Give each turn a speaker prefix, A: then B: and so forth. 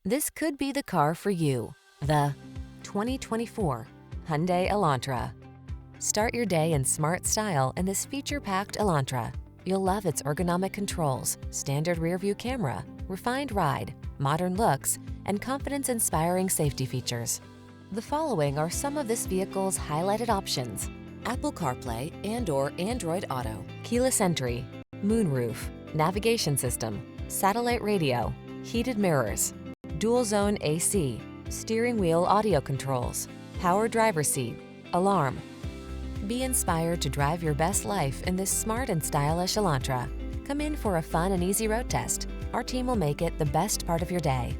A: This could be the car for you. The 2024 Hyundai Elantra. Start your day in smart style in this feature-packed Elantra. You'll love its ergonomic controls, standard rear-view camera, refined ride, modern looks, and confidence-inspiring safety features. The following are some of this vehicle's highlighted options: Apple CarPlay and/or Android Auto, keyless entry, moonroof, navigation system, satellite radio, heated mirrors, dual zone AC, steering wheel audio controls, power driver seat, alarm. Be inspired to drive your best life in this smart and stylish Elantra. Come in for a fun and easy road test. Our team will make it the best part of your day.